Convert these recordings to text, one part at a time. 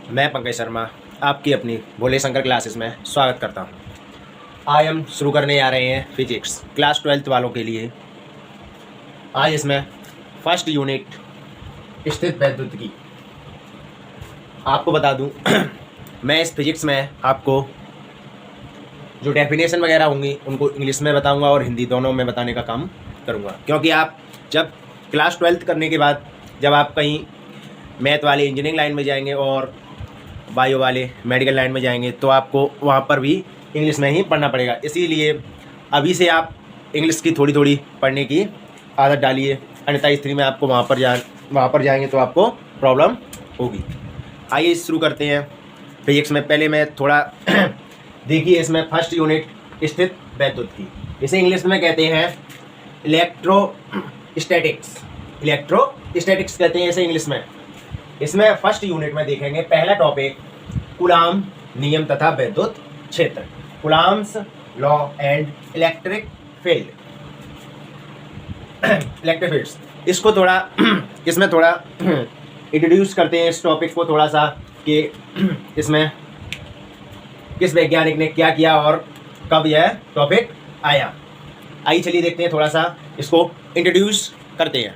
मैं पंकज शर्मा आपकी अपनी भोले शंकर क्लासेस में स्वागत करता हूं। आज हम शुरू करने जा रहे हैं फिजिक्स क्लास 12th वालों के लिए। आज इसमें फर्स्ट यूनिट स्थित वैद्युत की आपको बता दूं मैं इस फिजिक्स में आपको जो डेफिनेशन वगैरह होंगी उनको इंग्लिश में बताऊंगा और हिंदी दोनों में बताने का काम करूंगा, क्योंकि आप जब क्लास 12th करने के बाद जब आप कहीं मैथ वाले इंजीनियरिंग लाइन में जाएंगे और बायो वाले मेडिकल लाइन में जाएंगे तो आपको वहाँ पर भी इंग्लिश में ही पढ़ना पड़ेगा। इसीलिए अभी से आप इंग्लिश की थोड़ी थोड़ी पढ़ने की आदत डालिए, अन्यथा स्थिति में आपको वहाँ पर जाएंगे तो आपको प्रॉब्लम होगी। आइए शुरू करते हैं फिजिक्स में। पहले मैं थोड़ा देखिए, इसमें फर्स्ट यूनिट स्थित वैद्युत की, इसे इंग्लिश में कहते हैं इलेक्ट्रोस्टैटिक्स कहते हैं इसे इंग्लिश में। इसमें फर्स्ट यूनिट में देखेंगे पहला टॉपिक कूलाम नियम तथा वैद्युत क्षेत्र, coulombs law and electric fields. इसको थोड़ा इसमें थोड़ा इंट्रोड्यूस करते हैं इस टॉपिक को थोड़ा सा कि इसमें किस वैज्ञानिक ने क्या किया और कब यह टॉपिक आया। आइए चलिए देखते हैं, थोड़ा सा इसको इंट्रोड्यूस करते हैं।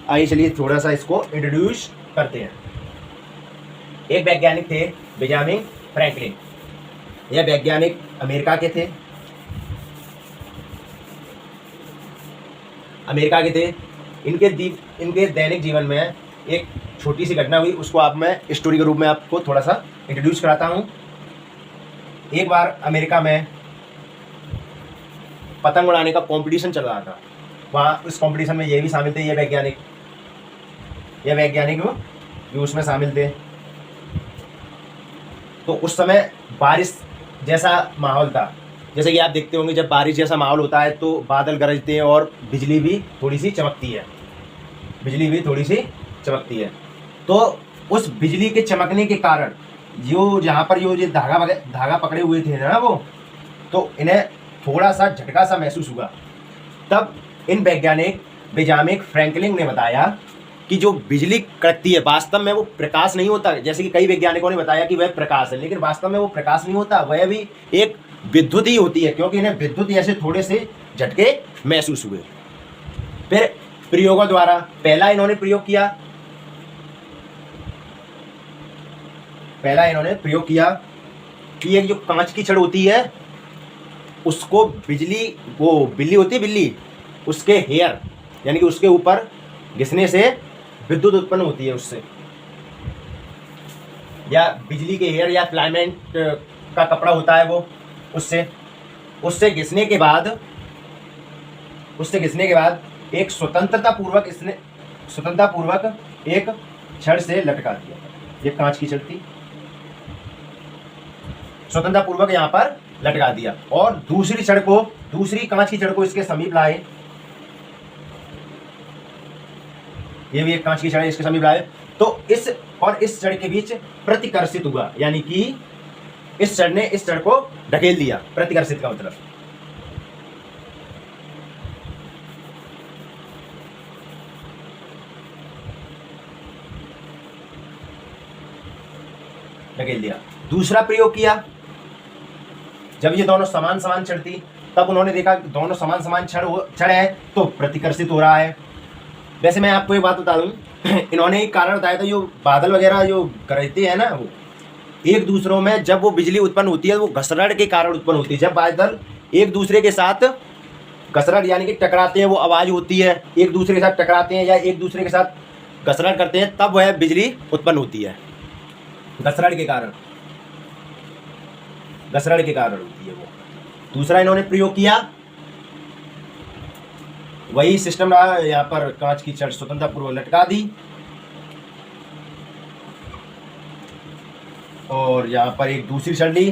आइए चलिए थोड़ा सा इसको इंट्रोड्यूस करते हैं। एक वैज्ञानिक थे बेंजामिन फ्रैंकलिन। यह वैज्ञानिक अमेरिका के थे। इनके दैनिक जीवन में एक छोटी सी घटना हुई, उसको आप मैं स्टोरी के रूप में आपको थोड़ा सा इंट्रोड्यूस कराता हूँ। एक बार अमेरिका में पतंग उड़ाने का कंपटीशन चल रहा था। वहाँ उस कंपटीशन में ये भी शामिल थे, ये वैज्ञानिक भी उसमें शामिल थे। तो उस समय बारिश जैसा माहौल था। जैसे कि आप देखते होंगे जब बारिश जैसा माहौल होता है तो बादल गरजते हैं और बिजली भी थोड़ी सी चमकती है। तो उस बिजली के चमकने के कारण जहाँ पर ये धागा पकड़े हुए थे ना वो, तो इन्हें थोड़ा सा झटका सा महसूस हुआ। तब इन वैज्ञानिक बेंजामिन फ्रैंकलिन ने बताया कि जो बिजली कड़कती है वास्तव में वो प्रकाश नहीं होता। जैसे कि कई वैज्ञानिकों ने बताया कि वह प्रकाश है, लेकिन वास्तव में वो प्रकाश नहीं होता, वह भी एक विद्युत ही होती है, क्योंकि इन्हें विद्युत ऐसे थोड़े से झटके महसूस हुए। फिर प्रयोगों द्वारा पहला इन्होंने प्रयोग किया कि एक जो कांच की छड़ होती है उसको बिल्ली होती है, उसके हेयर यानी कि उसके ऊपर घिसने से विद्युत उत्पन्न होती है उससे, या बिजली के हेयर या फिलामेंट का कपड़ा होता है वो, उससे घिसने के बाद एक स्वतंत्रता पूर्वक एक छड़ से लटका दिया। ये कांच की छड़ थी, स्वतंत्रता पूर्वक यहाँ पर लटका दिया और दूसरी कांच की छड़ को इसके समीप लाए। ये भी एक कांच की छड़ है, इसके समीप लाए तो इस छड़ के बीच प्रतिकर्षित हुआ, यानी कि इस छड़ ने इस छड़ को ढकेल दिया। प्रतिकर्षित का मतलब ढकेल दिया। दूसरा प्रयोग किया, जब ये दोनों समान छड़ थी तब उन्होंने देखा दोनों समान छड़ है तो प्रतिकर्षित हो रहा है। वैसे मैं आपको एक बात बता दूं, इन्होंने एक कारण बताया था, जो बादल वगैरह जो गरजते हैं ना, वो एक दूसरों में जब वो बिजली उत्पन्न होती है वो घसरण के कारण उत्पन्न होती है। जब बादल एक दूसरे के साथ घसरण यानी कि टकराते हैं, वो आवाज़ होती है, एक दूसरे के साथ टकराते हैं या एक दूसरे के साथ घसरण करते हैं, तब वह बिजली उत्पन्न होती है। घसरण के कारण होती है वो। दूसरा इन्होंने प्रयोग किया, वही सिस्टम रहा, यहाँ पर कांच की छड़ स्वतंत्रतापूर्वक लटका दी और यहाँ पर एक दूसरी छड़ ली,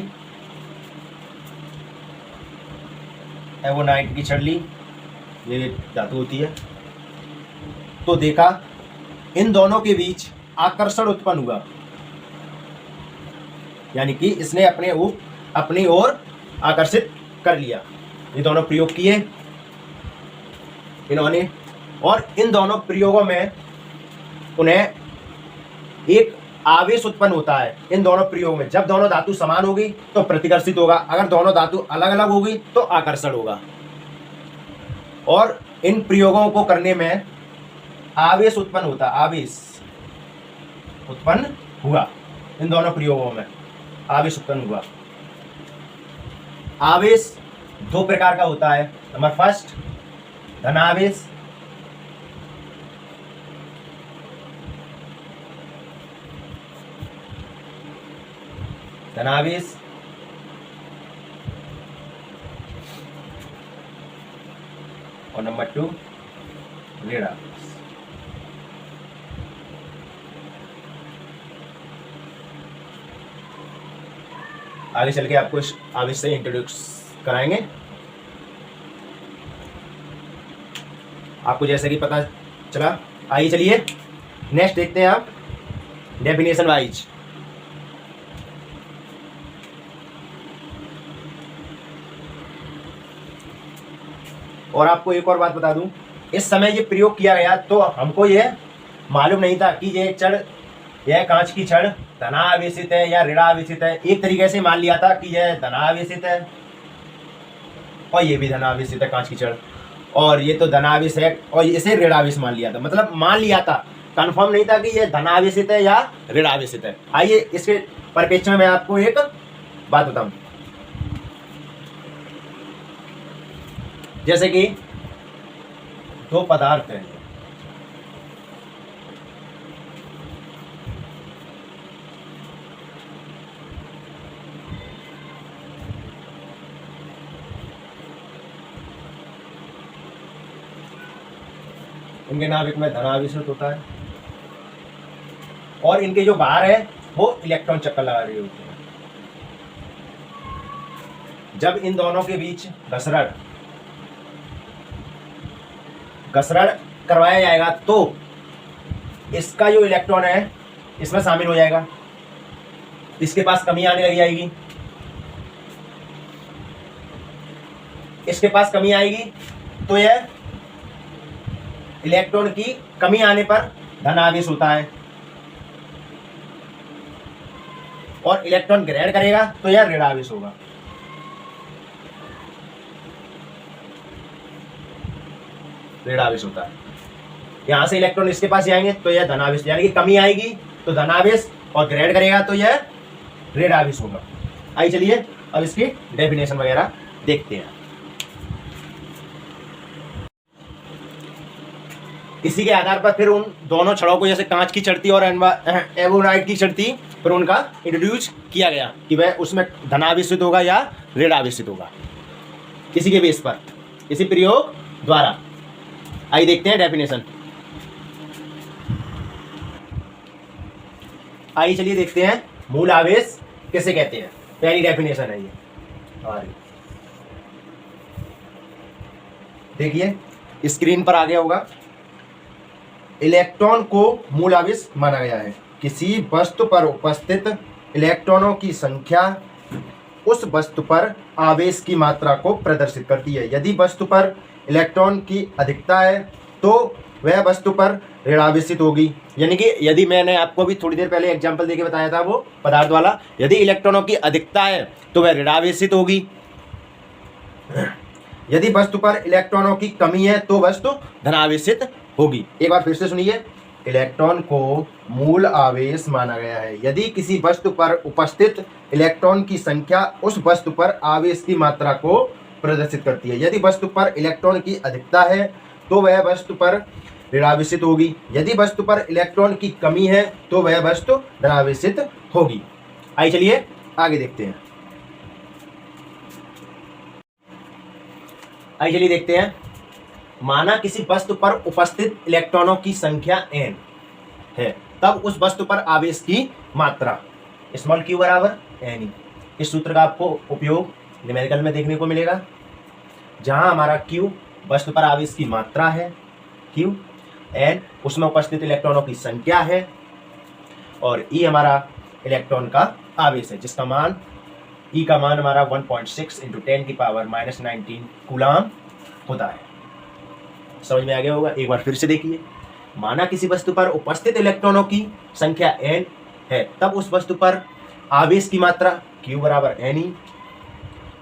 एवोनाइट की छड़ ली, ये धातु होती है। तो देखा इन दोनों के बीच आकर्षण उत्पन्न हुआ, यानी कि इसने अपनी ओर आकर्षित कर लिया। ये दोनों प्रयोग किए इन्होंने, और इन दोनों प्रयोगों में उन्हें एक आवेश उत्पन्न होता है इन दोनों प्रयोग में। जब दोनों धातु समान होगी तो प्रतिकर्षित होगा, अगर दोनों धातु अलग अलग होगी तो आकर्षण होगा। और इन प्रयोगों को करने में आवेश उत्पन्न होता, आवेश उत्पन्न हुआ, इन दोनों प्रयोगों में आवेश उत्पन्न हुआ। आवेश दो प्रकार का होता है। नंबर फर्स्ट धनावेश, धनावेश और नंबर टू ऋणावेश। आगे चल के आपको इस आवेश से इंट्रोड्यूस कराएंगे। आपको जैसे कि पता चला, आइए चलिए नेक्स्ट देखते हैं आप डेफिनेशन वाइज। और आपको एक और बात बता दूं, इस समय ये प्रयोग किया गया तो हमको ये मालूम नहीं था कि यह कांच की छड़ धनावेशित है या ऋणावेशित है। एक तरीके से मान लिया था कि यह धनावेशित है और ये भी धनावेशित है कांच की छड़, और ये तो धनावेश है और इसे ऋणावेश मान लिया था। मतलब मान लिया था, कंफर्म नहीं था कि यह धनावेशित है या ऋणावेशित है। आइए इसके परिप्रेक्ष्य में मैं आपको एक बात बताऊं। जैसे कि दो पदार्थ हैं, इनके नाभिक में धनावेशित होता है और इनके जो बाहर है वो इलेक्ट्रॉन चक्कर लगा रहे होते हैं। जब इन दोनों के बीच घसरण करवाया जाएगा तो इसका जो इलेक्ट्रॉन है इसमें शामिल हो जाएगा, इसके पास कमी आने लग जाएगी, इसके पास कमी आएगी तो यह इलेक्ट्रॉन की कमी आने पर धनावेश होता है, और इलेक्ट्रॉन ग्रहण करेगा तो यह ऋणावेश होगा। ऋणावेश होता है। यहां से इलेक्ट्रॉन इसके पास जाएंगे तो यह धनावेश, यानी कि कमी आएगी तो धनावेश, और ग्रहण करेगा तो यह ऋणावेश होगा। आइए चलिए अब इसकी डेफिनेशन वगैरह देखते हैं। इसी के आधार पर फिर उन दोनों छड़ों को, जैसे कांच की छड़ थी और एवोनाइट की छड़ थी, फिर उनका इंट्रोड्यूस किया गया कि वह उसमें धनावेशित होगा या ऋणावेशित होगा, किसी के बेस पर, इसी प्रयोग द्वारा। आइए देखते हैं डेफिनेशन। आइए चलिए देखते हैं मूल आवेश किसे कहते हैं। पहली डेफिनेशन है ये, और देखिए स्क्रीन पर आ गया होगा। इलेक्ट्रॉन को मूल आवेश माना गया है। किसी वस्तु पर उपस्थित इलेक्ट्रॉनों की संख्या उस वस्तु पर आवेश की मात्रा को प्रदर्शित करती है। यदि वस्तु पर इलेक्ट्रॉन की अधिकता है तो वह वस्तु पर ऋणावेशित होगी। यानी कि यदि मैंने आपको भी थोड़ी देर पहले एग्जांपल देके बताया था वो पदार्थ वाला, यदि इलेक्ट्रॉनों की अधिकता है तो वह ऋणावेशित होगी। यदि वस्तु पर इलेक्ट्रॉनों की कमी है तो वस्तु धनावेशित होगी। एक बार फिर से सुनिए, इलेक्ट्रॉन को मूल आवेश माना गया है। यदि किसी वस्तु पर उपस्थित इलेक्ट्रॉन की संख्या उस वस्तु पर आवेश की मात्रा को प्रदर्शित करती है। यदि वस्तु पर इलेक्ट्रॉन की अधिकता है तो वह वस्तु पर ऋणावेशित होगी। यदि वस्तु पर इलेक्ट्रॉन की कमी है तो वह वस्तु धनावेशित होगी। आइए चलिए आगे देखते हैं। आइए चलिए देखते हैं। माना किसी वस्तु पर उपस्थित इलेक्ट्रॉनों की संख्या n है, तब उस वस्तु पर आवेश की मात्रा स्मॉल q बराबर n। इस सूत्र का आपको उपयोग न्यूमेरिकल में देखने को मिलेगा, जहां हमारा q वस्तु पर आवेश की मात्रा है, q n उसमें उपस्थित इलेक्ट्रॉनों की संख्या है, और e हमारा इलेक्ट्रॉन का आवेश है, जिसका मान e का मान हमारा 1.6 × 10⁻⁻19 कूलाम होता है। समझ में आ गया होगा। एक बार फिर से देखिए, माना किसी वस्तु पर उपस्थित इलेक्ट्रॉनों की संख्या n है, तब उस वस्तु पर आवेश की मात्रा Q बराबर Ne,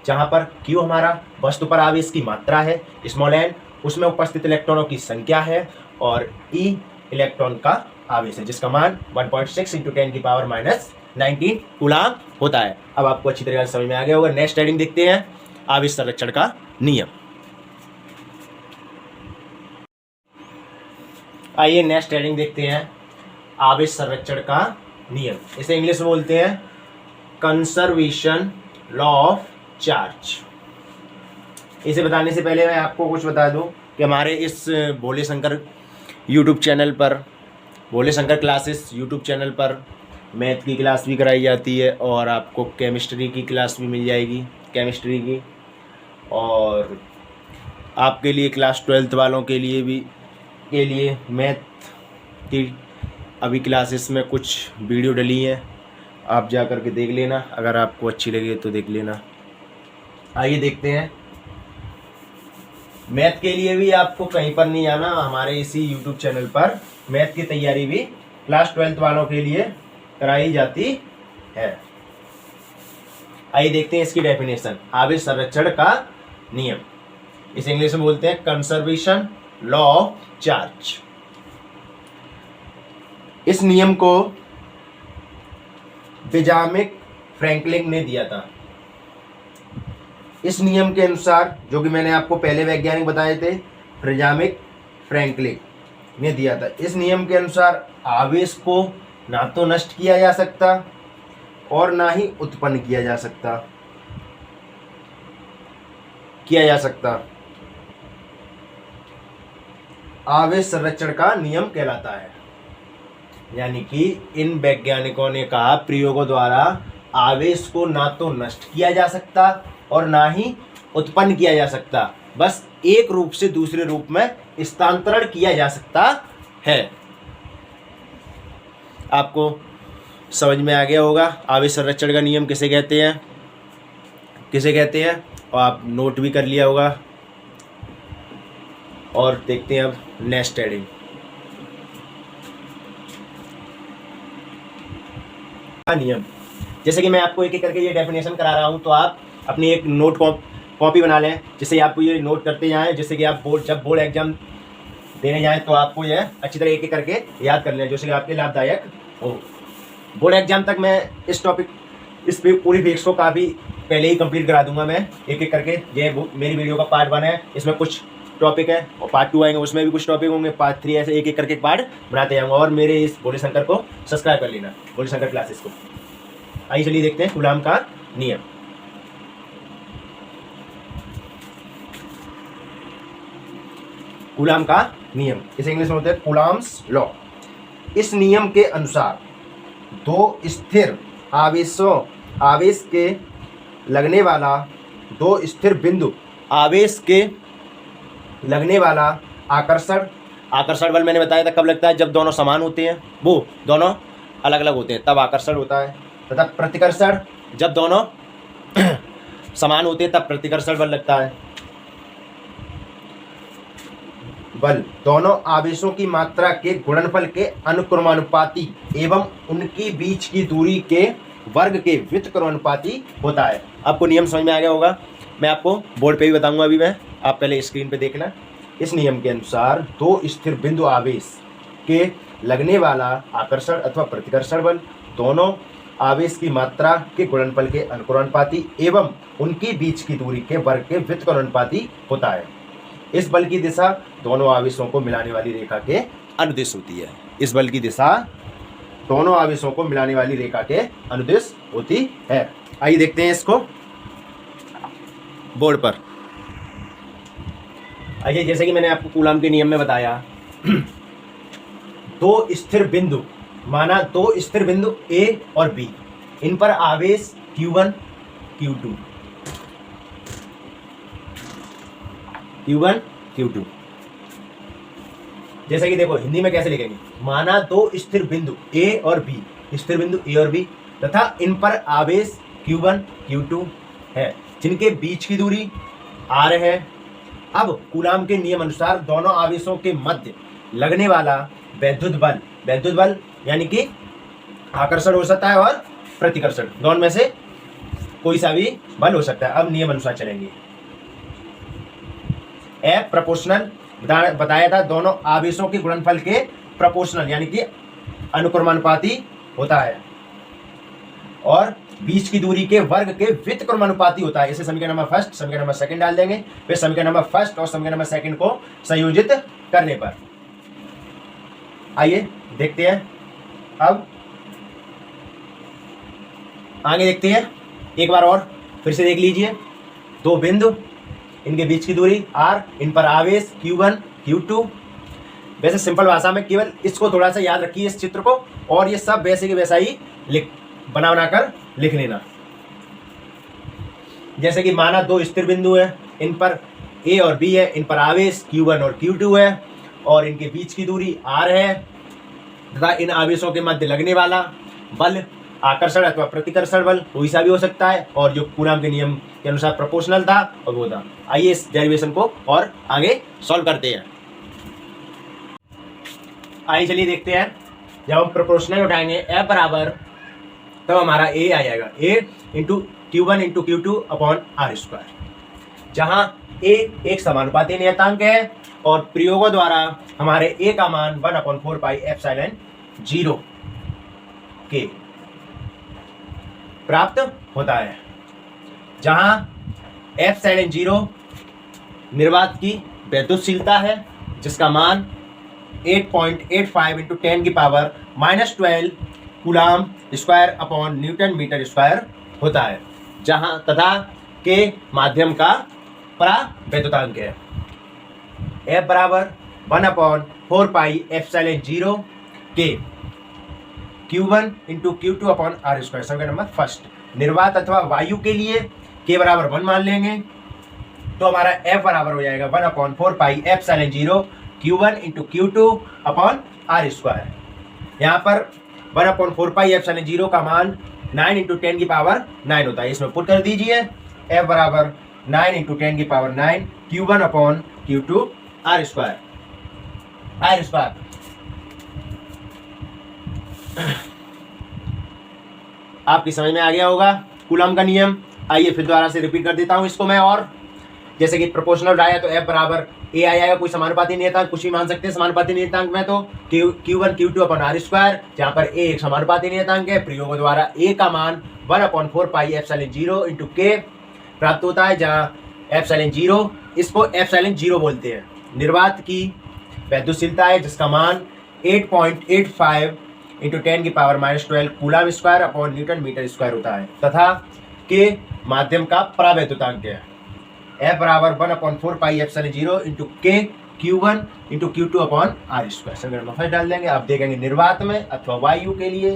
जहां पर Q हमारा वस्तु पर आवेश की मात्रा है, स्मॉल n उसमें उपस्थित इलेक्ट्रॉनों की संख्या है, और E इलेक्ट्रॉन का आवेश है, जिसका मान 1.6 × 10⁻⁻19 कूलाम होता है। अब आपको अच्छी तरह से समझ में आ गया होगा। नेक्स्ट हेडिंग देखते हैं, आवेश संरक्षण का नियम। आइए नेक्स्ट हेडिंग देखते हैं, आवेश संरक्षण का नियम। इसे इंग्लिश में बोलते हैं कंजर्वेशन लॉ ऑफ चार्ज। इसे बताने से पहले मैं आपको कुछ बता दूं कि हमारे इस भोले शंकर यूट्यूब चैनल पर, Bhole Shankar classes YouTube channel पर मैथ की क्लास भी कराई जाती है, और आपको केमिस्ट्री की क्लास भी मिल जाएगी, केमिस्ट्री की, और आपके लिए क्लास 12th वालों के लिए मैथ की अभी क्लासेस में कुछ वीडियो डली हैं, आप जा कर के देख लेना, अगर आपको अच्छी लगे तो देख लेना। आइए देखते हैं, मैथ के लिए भी आपको कहीं पर नहीं आना, हमारे इसी यूट्यूब चैनल पर मैथ की तैयारी भी क्लास 12th वालों के लिए कराई जाती है। आइए देखते हैं इसकी डेफिनेशन, आवेश संरक्षण का नियम। इसे इंग्लिश में बोलते हैं कंजर्वेशन लॉ ऑफ चार्ज। इस नियम को बेंजामिन फ्रैंकलिन ने दिया था। इस नियम के अनुसार, जो कि मैंने आपको पहले वैज्ञानिक बताए थे, बेंजामिन फ्रैंकलिन ने दिया था, इस नियम के अनुसार आवेश को ना तो नष्ट किया जा सकता और ना ही उत्पन्न किया जा सकता आवेश संरक्षण का नियम कहलाता है। यानी कि इन वैज्ञानिकों ने कहा, प्रयोगों द्वारा आवेश को ना तो नष्ट किया जा सकता और ना ही उत्पन्न किया जा सकता, बस एक रूप से दूसरे रूप में स्थानांतरण किया जा सकता है। आपको समझ में आ गया होगा आवेश संरक्षण का नियम किसे कहते हैं, और आप नोट भी कर लिया होगा। और देखते हैं अब नेक्स्ट हेडिंग, नियम। जैसे कि मैं आपको एक एक करके ये डेफिनेशन करा रहा हूँ, तो आप अपनी एक नोट कॉपी बना लें, जिससे आपको ये नोट करते जाएं, जिससे कि आप जब बोर्ड एग्जाम देने जाएं तो आपको यह अच्छी तरह एक एक करके याद कर लें, जो कि आपके लाभदायक हो। बोर्ड एग्जाम तक मैं इस पूरी फिक्स को काफ़ी पहले ही कंप्लीट करा दूंगा मैं एक एक करके। ये मेरी वीडियो का पार्ट 1 है, इसमें कुछ टॉपिक है, और पार्ट 2 आएंगे, उसमें भी कुछ टॉपिक होंगे, पार्ट 3, ऐसे एक एक करके पार्ट बनाते जाऊंगा। और मेरे इस भोले शंकर को सब्सक्राइब कर लेना, भोले शंकर क्लासेस को। आइए चलिए देखते हैं कूलाम का नियम। कूलाम का नियम, इसे इंग्लिश में होता है कूलाम्स लॉ। इस नियम के अनुसार दो स्थिर आवेश के लगने वाला आवेश के लगने वाला आकर्षण बल, मैंने बताया था कब लगता है, जब दोनों समान होते हैं, वो दोनों अलग अलग होते हैं तब आकर्षण होता है। तथा प्रतिकर्षण, जब दोनों समान होते हैं तब प्रतिकर्षण बल लगता है। बल दोनों आवेशों की मात्रा के गुणनफल के अनुक्रमानुपाती एवं उनकी बीच की दूरी के वर्ग के व्युत्क्रमानुपाती होता है। आपको नियम समझ में आ गया होगा, मैं आपको बोर्ड पे भी बताऊंगा अभी मैं, आप पहले स्क्रीन पे देखना। इस नियम के अनुसार दो स्थिर बिंदु आवेश के लगने वाला आकर्षण अथवा प्रतिकर्षण बल दोनों आवेश की मात्रा के गुणनफल के अनुक्रमानुपाती एवं उनकी बीच की दूरी के वर्ग के व्युत्क्रमानुपाती होता है। इस बल की दिशा दोनों आवेशों को मिलाने वाली रेखा के अनुदिश होती है। इस बल की दिशा दोनों आवेशों को मिलाने वाली रेखा के अनुदिश होती है। आइए देखते हैं इसको बोर्ड पर। आइए, जैसे कि मैंने आपको कूलाम के नियम में बताया, दो स्थिर बिंदु, माना दो स्थिर बिंदु A और B, इन पर आवेश Q1 Q2। जैसे कि देखो हिंदी में कैसे लिखेंगे, माना दो स्थिर बिंदु A और B, स्थिर बिंदु A और B तथा इन पर आवेश Q1 Q2 है, जिनके बीच की दूरी R है। अब कूलाम के नियम अनुसार दोनों आवेशों के मध्य लगने वाला वैद्युत बल यानी कि आकर्षण हो सकता है और प्रतिकर्षण, दोनों में से कोई सा भी बल हो सकता है। अब नियम अनुसार चलेंगे। F प्रोपोर्शनल बताया था, दोनों आवेशों के गुणनफल के प्रोपोर्शनल यानी कि अनुक्रमानुपाती होता है, और बीच की दूरी के वर्ग के व्युत्क्रमानुपाती होता है। इसे समीकरण नंबर फर्स्ट, समीकरण नंबर सेकंड डाल देंगे, फिर समीकरण नंबर फर्स्ट और समीकरण नंबर सेकंड को संयोजित करने पर आइए देखते हैं। अब आगे देखते हैं, एक बार और फिर से देख लीजिए। दो बिंदु, इनके बीच की दूरी r, इन पर आवेश q1 q2। वैसे सिंपल भाषा में केवल इसको थोड़ा सा याद रखिए, इस चित्र को, और ये सब वैसे के वैसा ही बना कर लिख लेना। जैसे कि माना दो स्थिर बिंदु है, इन पर a और b है, इन पर आवेश q1 और q2 है, और इनके बीच की दूरी r है, तथा इन आवेशों के मध्य लगने वाला बल आकर्षण अथवा प्रतिकर्षण बल कोई सा भी हो सकता है, और जो कूलॉम के नियम के अनुसार प्रोपोर्शनल था और वो था। आइए इस डेरिवेशन को और आगे सॉल्व करते हैं। आइए चलिए देखते हैं। जब हम प्रोपोर्शनल उठाएंगे F बराबर, तब हमारा A आ जाएगा A into Q1 into Q2 upon R square, जहाँ A एक समानुपाती नियतांक है और प्रयोगों द्वारा हमारे A का मान 1/4 पाई एप्सिलॉन 0 के प्राप्त होता है, जहाँ एप्सिलॉन 0 निर्वात की वैद्युतशीलता है, जिसका मान 8.85 इंटू 10 की power -12 coulomb square upon newton metre square होता है, जहाँ तथा के माध्यम का परावैद्युतांक है। F बराबर 1/4 पाई एप्सिलॉन 0 के Q1 into Q2 upon R square. समीकरण नंबर फर्स्ट, निर्वात अथवा वायु के लिए K बराबर 1 मान लेंगे, तो हमारा F बराबर हो जाएगा 1/4 pi epsilon 0 Q1 into Q2 upon R square. यहाँ पर 1/4 पाई एप्सिलॉन 0 का मान 9 इंटू 10 की पावर 9 होता है, इसमें पुट कर दीजिए। F बराबर 9 इंटू 10 की power 9 Q1 upon Q2 R square. आपकी समझ में आ गया होगा कूलॉम का नियम। आइए फिर दोबारा से रिपीट कर देता हूं इसको मैं, और जैसे कि प्रोपोर्शनल उठाया तो F बराबर A आ जाएगा, कोई समानुपाती नियतांक कुछ भी मान सकते हैं समानुपाती नियतांक में, तो Q1 Q2 upon R square, जहाँ पर A एक समानुपाती नियतांक है, प्रयोग द्वारा A का मान 1/4 पाई एप्सिलॉन 0 इंटू K प्राप्त होता है, जहाँ एप्सिलॉन 0 इसको एप्सिलॉन 0 बोलते हैं, निर्वात की वैद्युतशीलता है, जिसका मान 8.85 इंटू 10 की power -12 coulomb square upon newton metre square होता है, तथा के माध्यम का परावैद्युतांक है। F बराबर 1/4 pi epsilon 0 into K Q1 into Q2 upon R square. समीकरण में फिर डाल देंगे। अब देखेंगे निर्वात में अथवा वायु के लिए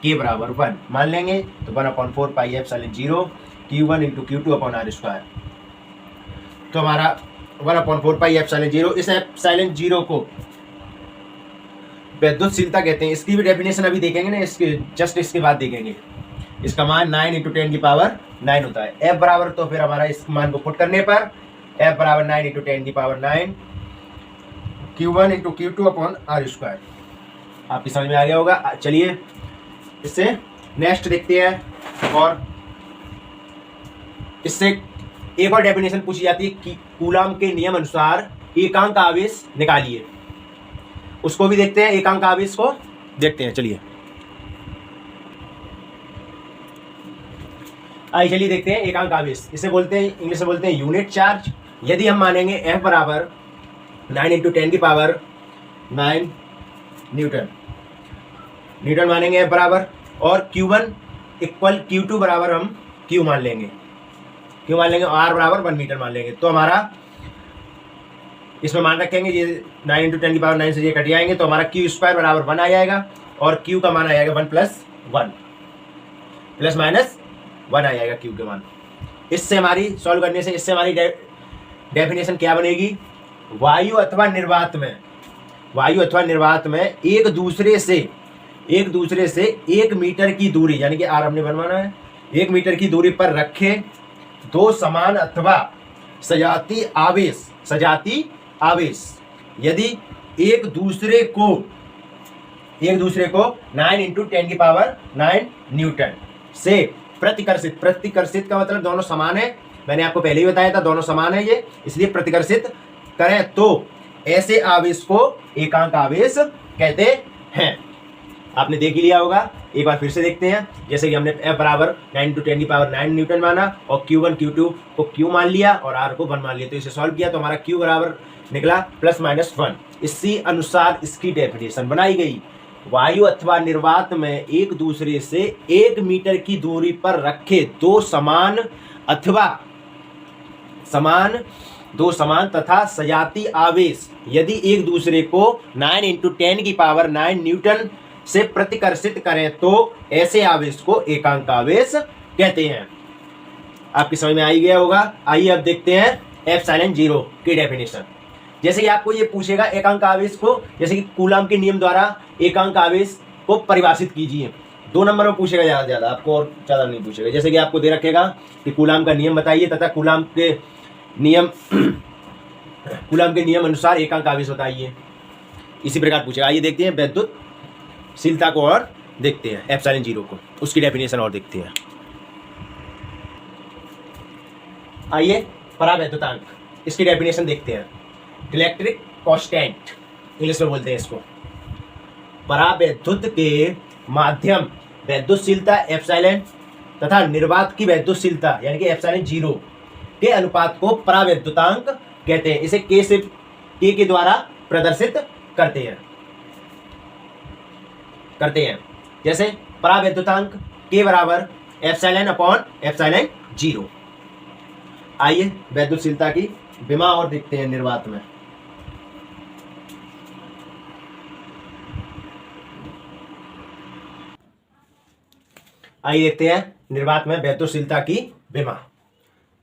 K बराबर 1 मान लेंगे, तो 1/4 pi epsilon 0 Q1 into Q2 upon R square. तो हमारा 1/4 पाई एप्सिलॉन 0, इस एप्सिलॉन 0 को वैद्युतशीलता कहते हैं। इसकी भी डेफिनेशन अभी देखेंगे ना, इसके जस्ट इसके बाद देखेंगे। इसका मान 9 इंटू 10 की पावर 9 होता है। F बराबर, तो फिर हमारा इस मान को पुट करने पर F बराबर 9 इंटू 10 की power 9 Q1 into Q2 upon R square. आपकी समझ में आ गया होगा। चलिए इससे नेक्स्ट देखते हैं, और इससे एक और डेफिनेशन पूछी जाती है कि कूलॉम के नियम अनुसार एकांक आवेश निकालिए। उसको भी देखते हैं, एकांक आवेश को देखते हैं। चलिए आइए चलिए देखते हैं एकांक आवेश। इसे बोलते हैं, इंग्लिश में बोलते हैं यूनिट चार्ज। यदि हम मानेंगे F बराबर 9 इंटू 10 की पावर 9 न्यूटन मानेंगे F बराबर, और Q1 इक्वल Q2 बराबर हम Q मान लेंगे, R बराबर 1 मीटर मान लेंगे। तो हमारा इसमें मान रखेंगे, ये 9 इंटू 10 की पावर 9 से ये कट जाएंगे, तो हमारा Q स्क्वायर बराबर 1 आ जाएगा, और Q का मान आ जाएगा 1 प्लस 1 प्लस माइनस 1 आ जाएगा Q के मान। इससे हमारी सॉल्व करने से इससे हमारी डेफिनेशन क्या बनेगी? वायु अथवा निर्वात में एक दूसरे से 1 मीटर की दूरी, यानी कि R हमने बनवाना है, 1 मीटर की दूरी पर रखे दो समान अथवा सजाती आवेश यदि एक दूसरे को एक दूसरे को 9 इंटू 10 की पावर 9 न्यूटन से प्रतिकर्षित। प्रतिकर्षित का मतलब दोनों समान है, मैंने आपको पहले ही बताया था दोनों समान है ये, इसलिए प्रतिकर्षित करें तो ऐसे आवेश को एकांक आवेश कहते हैं। आपने देख ही लिया होगा, एक बार फिर से देखते हैं। जैसे कि हमने F बराबर 9 इंटू 10 की पावर 9 न्यूटन माना और Q1 Q2 को Q मान लिया और R को 1 मान लिया, तो इसे सॉल्व किया तो हमारा Q बराबर निकला +-1। इसी अनुसार इसकी डेफिनेशन बनाई गई। वायु अथवा निर्वात में एक दूसरे से 1 मीटर की दूरी पर रखे दो समान तथा सजाती आवेश यदि एक दूसरे को 9 इंटू 10 की पावर 9 न्यूटन से प्रतिकर्षित करें तो ऐसे आवेश को एकांक आवेश कहते हैं। आपकी समझ में आ ही गया होगा। आइए अब देखते हैं एप्सिलॉन 0 की डेफिनेशन। जैसे कि आपको ये पूछेगा एकांक आवेश को, जैसे कि कूलाम के नियम द्वारा एकांक आवेश को परिभाषित कीजिए। 2 नंबर में पूछेगा ज्यादा, आपको और ज्यादा नहीं पूछेगा। जैसे कि आपको दे रखेगा कि कूलाम का नियम बताइए तथा कूलाम के नियम अनुसार एकांक आवेश बताइए, इसी प्रकार पूछेगा। आइए देखते हैं विद्युतशीलता को और देखते हैं एप्सिलॉन 0 को, उसकी डेफिनेशन और देखते हैं। आइए परावैद्युतांक, इसकी डेफिनेशन देखते हैं। इलेक्ट्रिक कांस्टेंट इंग्लिश में बोलते हैं इसको। परावैद्युत के माध्यम वैद्युतशीलता एप्सिलॉन तथा निर्वात की वैद्युतशीलता यानी कि एप्सिलॉन 0 के अनुपात को परावैद्युतांक कहते हैं। इसे K के द्वारा प्रदर्शित करते हैं। जैसे परावैद्युतांक K बराबर एप्सिलॉन अपॉन एप्सिलॉन 0। आइए वैद्युतशीलता की विमा और देखते हैं निर्वात में। आइए देखते हैं निर्वात में वैद्युतशीलता की विमा।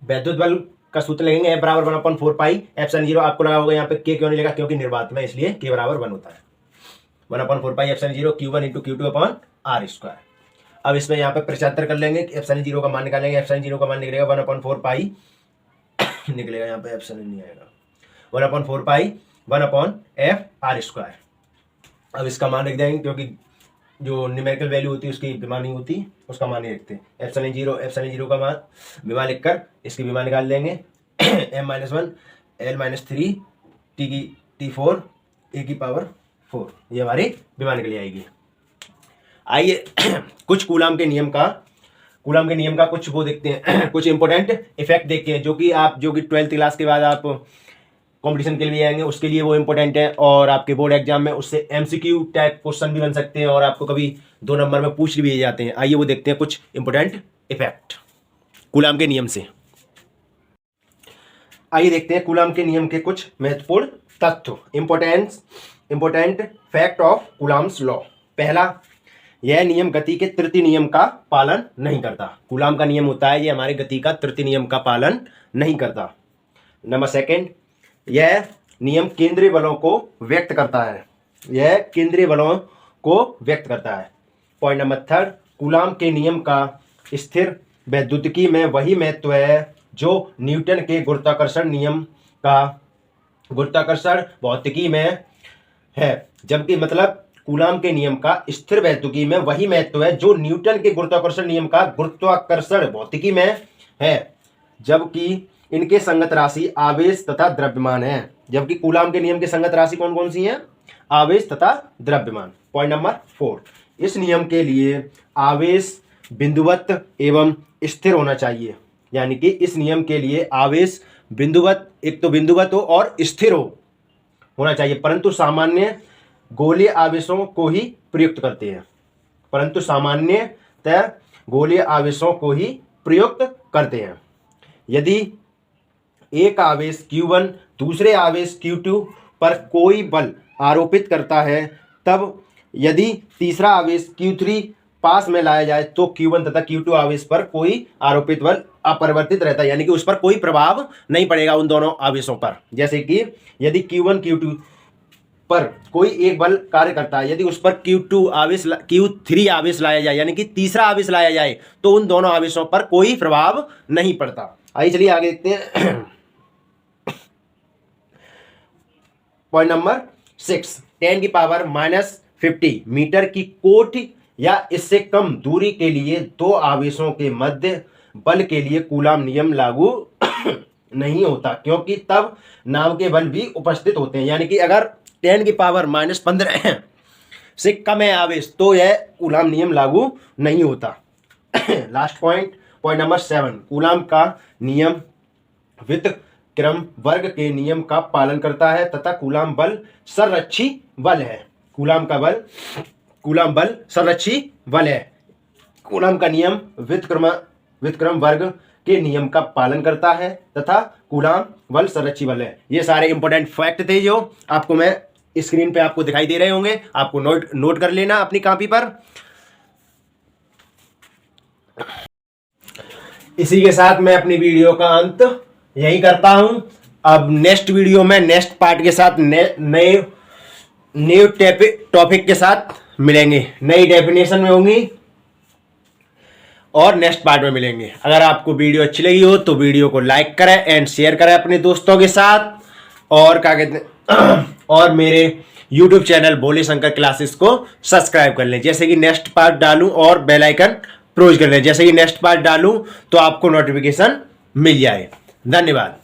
वैद्युत बल का सूत्र लेंगे F बराबर 1/4 पाई एप्सिलॉन 0। आपको लगा होगा यहाँ पे K क्यों नहीं लगा, क्योंकि निर्वात में, इसलिए K बराबर 1 होता है। 1/4 pi epsilon 0 Q1 into Q2 upon R²। अब इसमें यहाँ पे प्रचार कर लेंगे, एप्सिलॉन 0 का मान निकालेंगे। एप्सिलॉन 0 का मान निकलेगा 1/4 पाई निकलेगा, यहाँ पे एप्सिलॉन नहीं आएगा, 1/4 पाई 1/F R²। अब इसका मान लिख देंगे, क्योंकि जो न्यूमेरिकल वैल्यू होती है उसकी विमा नहीं होती, उसका मान ही रखते हैं। एप्सिलॉन 0 का मान विमा लिखकर इसकी विमा निकाल लेंगे। M-1 L-3 T4 A की पावर 4, ये हमारी विमा निकल आएगी। आइए कुछ कूलाम के नियम का कुछ वो देखते हैं, कुछ इंपॉर्टेंट इफेक्ट देखते हैं, जो कि 12th क्लास के बाद आप कंपटीशन के लिए आएंगे उसके लिए वो इंपॉर्टेंट है, और आपके बोर्ड एग्जाम में उससे MCQ टाइप क्वेश्चन भी बन सकते हैं और आपको कभी 2 नंबर में पूछ भी जाते हैं। आइए वो देखते हैं कुछ इंपॉर्टेंट इफेक्ट कूलाम के नियम से। आइए देखते हैं कूलाम के नियम के कुछ महत्वपूर्ण तथ्य। Important fact of coulombs law. पहला, यह नियम गति के तृतीय नियम का पालन नहीं करता। कूलाम का नियम होता है, ये हमारे गति का तृतीय नियम का पालन नहीं करता। नंबर सेकंड, यह नियम केंद्रीय बलों को व्यक्त करता है। पॉइंट नंबर थर्ड, कूलाम के नियम का स्थिर वैद्युतिकी में वही महत्व है जो न्यूटन के गुरुत्वाकर्षण नियम का गुरुत्वाकर्षण भौतिकी में है। जबकि मतलब कूलाम के नियम का स्थिर वैद्युतिकी में वही महत्व है जो न्यूटन के गुरुत्वाकर्षण नियम का गुरुत्वाकर्षण भौतिकी में है, जबकि इनके संगत राशि आवेश तथा द्रव्यमान है। जबकि कूलाम के नियम की संगत राशि कौन कौन सी हैं? आवेश तथा द्रव्यमान। पॉइंट नंबर 4, इस नियम के लिए आवेश बिंदुवत एवं स्थिर होना चाहिए। यानी कि इस नियम के लिए आवेश बिंदुवत, एक तो बिंदुवत हो और स्थिर होना चाहिए, परंतु सामान्य गोलीय आवेशों को ही प्रयुक्त करते हैं। यदि एक आवेश Q1 दूसरे आवेश Q2 पर कोई बल आरोपित करता है, तब यदि तीसरा आवेश Q3 पास में लाया जाए तो Q1 तथा Q2 आवेश पर कोई आरोपित बल अपरिवर्तित रहता है, यानी कि उस पर कोई प्रभाव नहीं पड़ेगा उन दोनों आवेशों पर। जैसे कि यदि Q1 Q2 पर कोई एक बल कार्य करता है, यदि उस पर Q3 आवेश लाया जाए, यानी कि तीसरा आवेश लाया जाए, तो उन दोनों आवेशों पर कोई प्रभाव नहीं पड़ता। आइए चलिए आगे देखते हैं। पॉइंट नंबर 6, 10 की पावर 50 मीटर की कोट या इससे कम दूरी के लिए दो आवेशों के मध्य बल के लिए कूलाम नियम लागू नहीं होता, क्योंकि तब नाव के बल भी उपस्थित होते हैं। यानी कि अगर 10⁻⁻15 से कम है आवेश तो यह कूलाम नियम लागू नहीं होता। लास्ट पॉइंट नंबर 7, कूलाम का नियम व्युत्क्रम वर्ग के नियम का पालन करता है तथा कूलाम बल संरक्षी बल है। कूलाम बल संरक्षी बल है। कूलाम का नियम व्युत्क्रम वर्ग के नियम का पालन करता है तथा कूलाम बल संरक्षी बल है। ये सारे इंपॉर्टेंट फैक्ट थे जो आपको मैं स्क्रीन पे आपको दिखाई दे रहे होंगे, आपको नोट कर लेना अपनी कॉपी पर। इसी के साथ मैं अपनी वीडियो का अंत यही करता हूं। अब नेक्स्ट वीडियो में नेक्स्ट पार्ट के साथ नए टॉपिक के साथ मिलेंगे, नई डेफिनेशन में होंगी और नेक्स्ट पार्ट में मिलेंगे। अगर आपको वीडियो अच्छी लगी हो तो वीडियो को लाइक करें एंड शेयर करें अपने दोस्तों के साथ, और क्या कहते हैं और मेरे YouTube channel Bhole Shankar classes को सब्सक्राइब कर लें, जैसे कि नेक्स्ट पार्ट डालूं, और बेल आइकन प्रेस कर लें, जैसे कि नेक्स्ट पार्ट डालूं तो आपको नोटिफिकेशन मिल जाए। धन्यवाद।